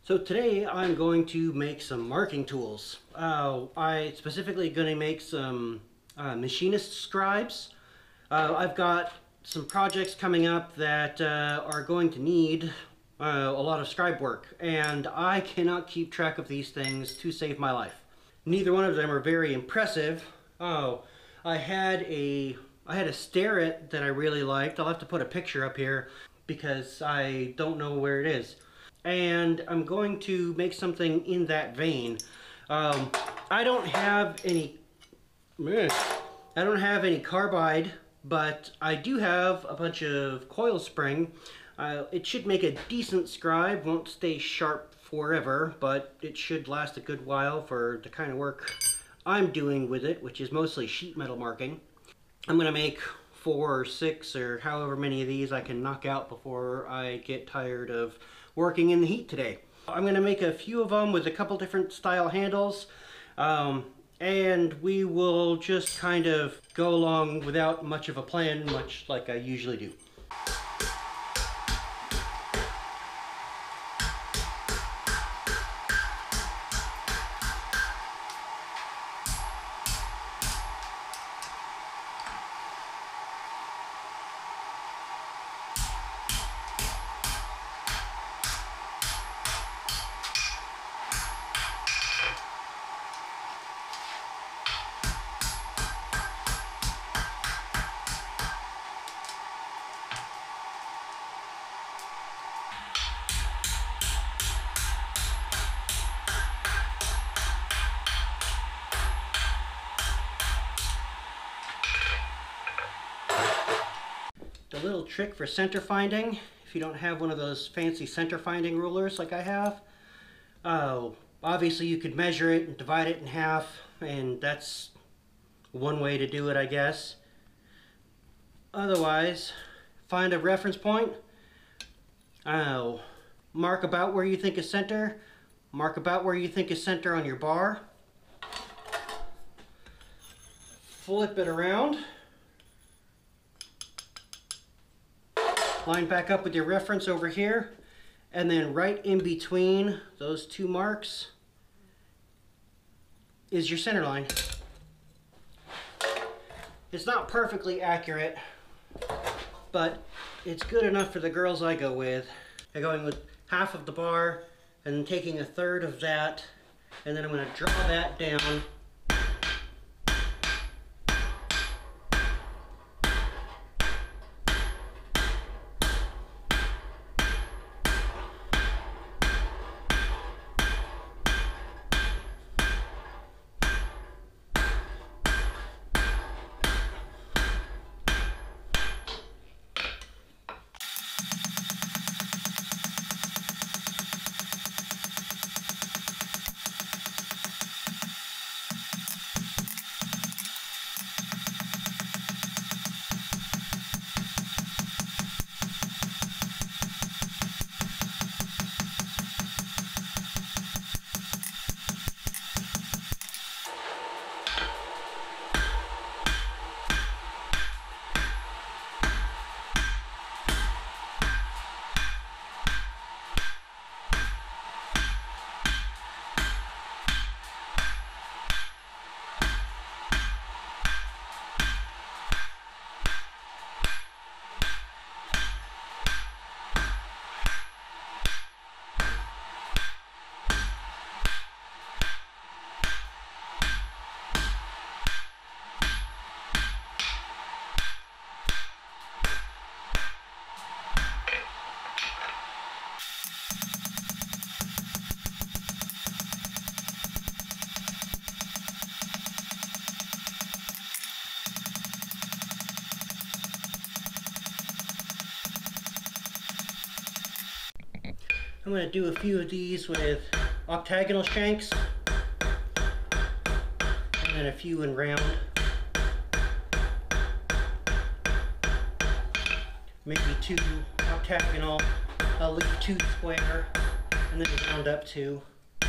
So today I'm going to make some marking tools. I specifically going to make some machinist scribes. I've got some projects coming up that are going to need a lot of scribe work, and I cannot keep track of these things to save my life. Neither one of them are very impressive. I had a Starrett that I really liked. I'll have to put a picture up here because I don't know where it is. And I'm going to make something in that vein. I don't have any carbide, but I do have a bunch of coil spring. It should make a decent scribe. Won't stay sharp forever, but it should last a good while for the kind of work I'm doing with it, which is mostly sheet metal marking. I'm gonna make 4 or 6 or however many of these I can knock out before I get tired of working in the heat today. I'm gonna make a few of them with a couple different style handles, and we will just kind of go along without much of a plan, much like I usually do. The little trick for center finding, if you don't have one of those fancy center finding rulers like I have, obviously you could measure it and divide it in half, and that's one way to do it, I guess. Otherwise, find a reference point, mark about where you think is center, mark about where you think is center on your bar, flip it around, line back up with your reference over here, and then right in between those two marks is your center line. It's not perfectly accurate, but it's good enough for the girls I go with. I'm going with half of the bar and then taking a third of that, and then I'm going to draw that down. I'm going to do a few of these with octagonal shanks, and then a few in round. Maybe 2 octagonal, I'll leave 2 square, and then round up 2. I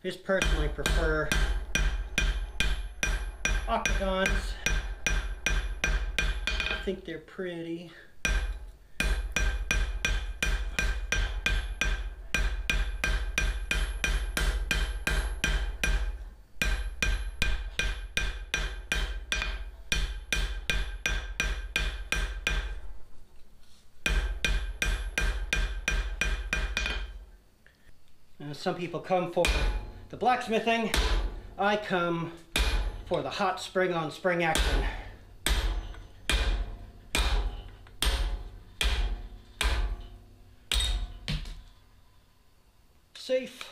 just personally prefer octagons. I think they're pretty. Some people come for the blacksmithing. I come for the hot spring on spring action. Safe.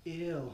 Ew.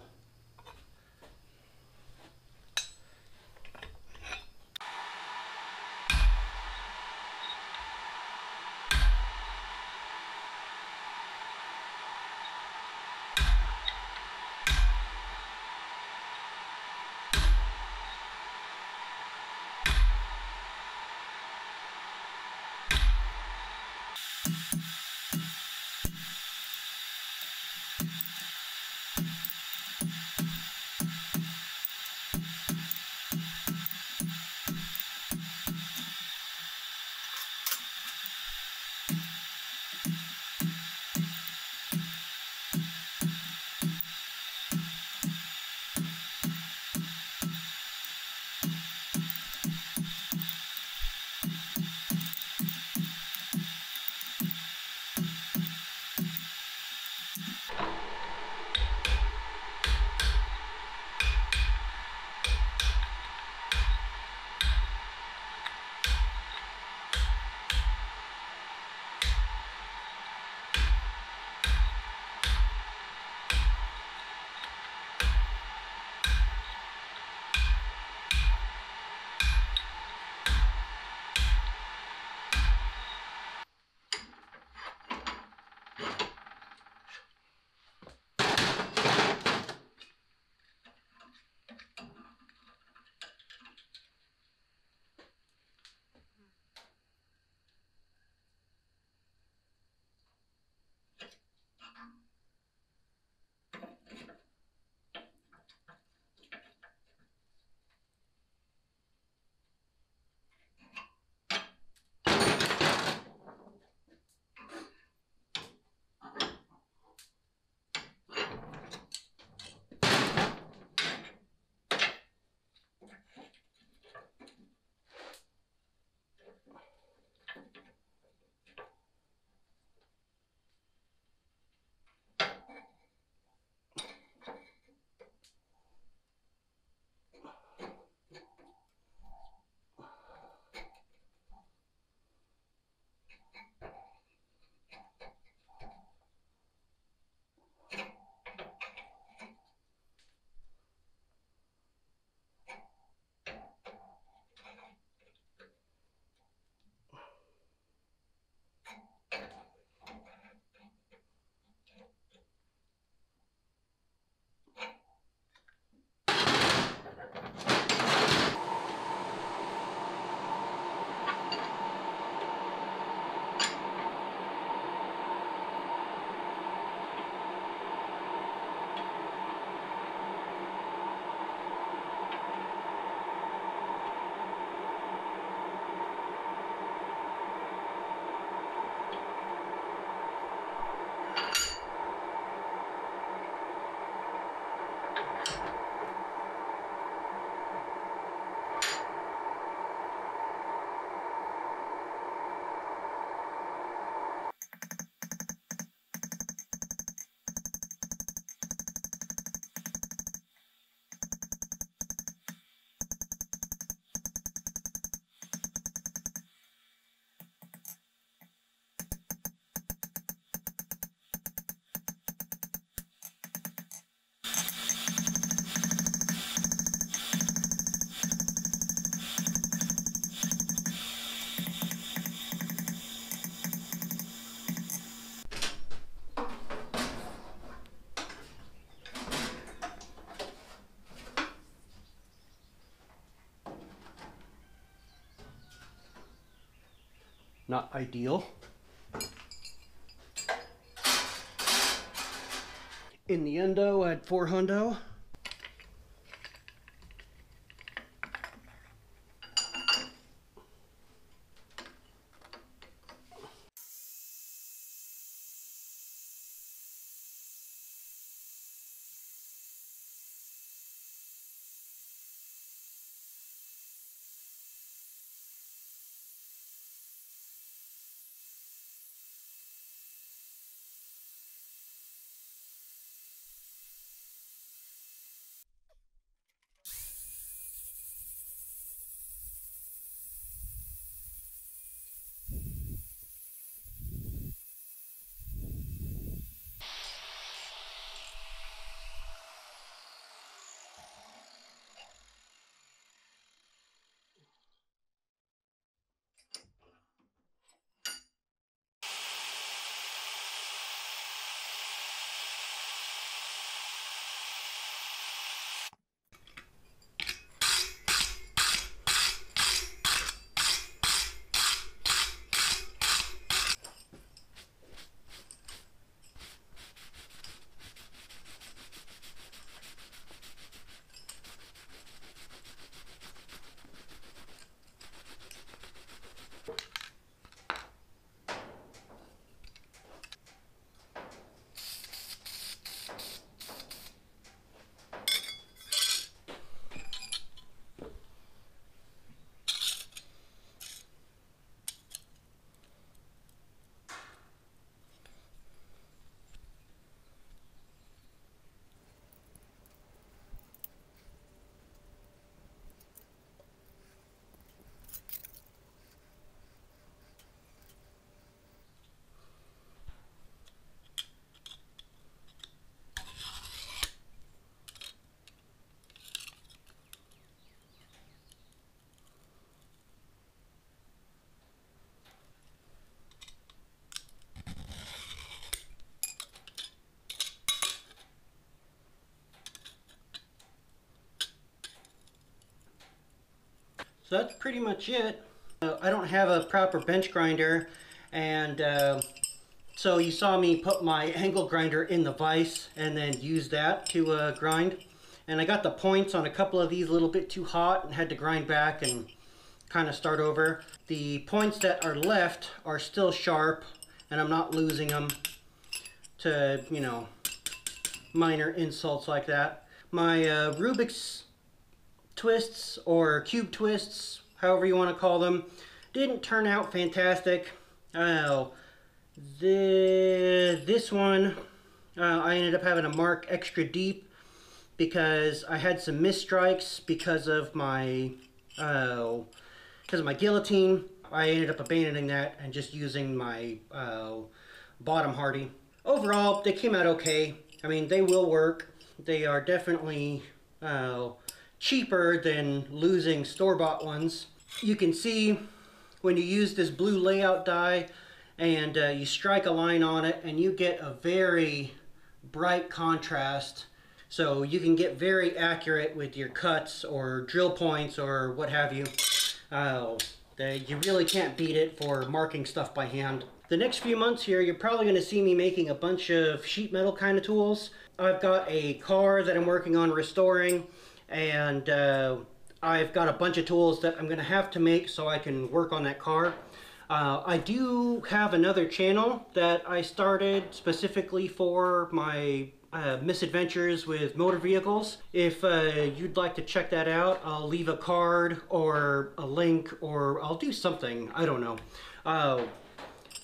not ideal. In the endo, I had 4 hundo. So that's pretty much it. I don't have a proper bench grinder, and so you saw me put my angle grinder in the vise and then use that to grind. And I got the points on a couple of these a little bit too hot and had to grind back and kind of start over. The points that are left are still sharp, and I'm not losing them to, you know, minor insults like that. My Rubik's twists or cube twists, however you want to call them, didn't turn out fantastic. This one I ended up having to mark extra deep because I had some misstrikes because of my guillotine. I ended up abandoning that and just using my bottom hardy. Overall, they came out okay. I mean, they will work. They are definitely cheaper than losing store-bought ones. You can see when you use this blue layout die and you strike a line on it, and you get a very bright contrast, so you can get very accurate with your cuts or drill points or what have you. You really can't beat it for marking stuff by hand. The next few months here, you're probably going to see me making a bunch of sheet metal kind of tools. I've got a car that I'm working on restoring, and I've got a bunch of tools that I'm going to have to make so I can work on that car. I do have another channel that I started specifically for my misadventures with motor vehicles. If you'd like to check that out, I'll leave a card or a link, or I'll do something, I don't know.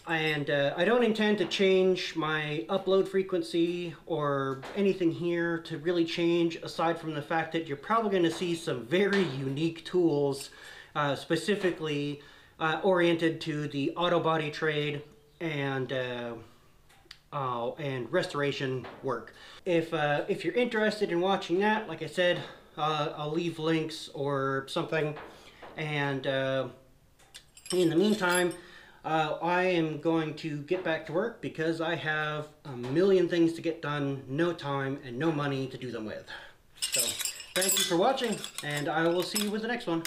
I don't intend to change my upload frequency or anything here to really change, aside from the fact that you're probably going to see some very unique tools specifically oriented to the auto body trade and restoration work. If you're interested in watching that, like I said, I'll leave links or something. And in the meantime, I am going to get back to work because I have a million things to get done, no time and no money to do them with. So thank you for watching, and I will see you with the next one.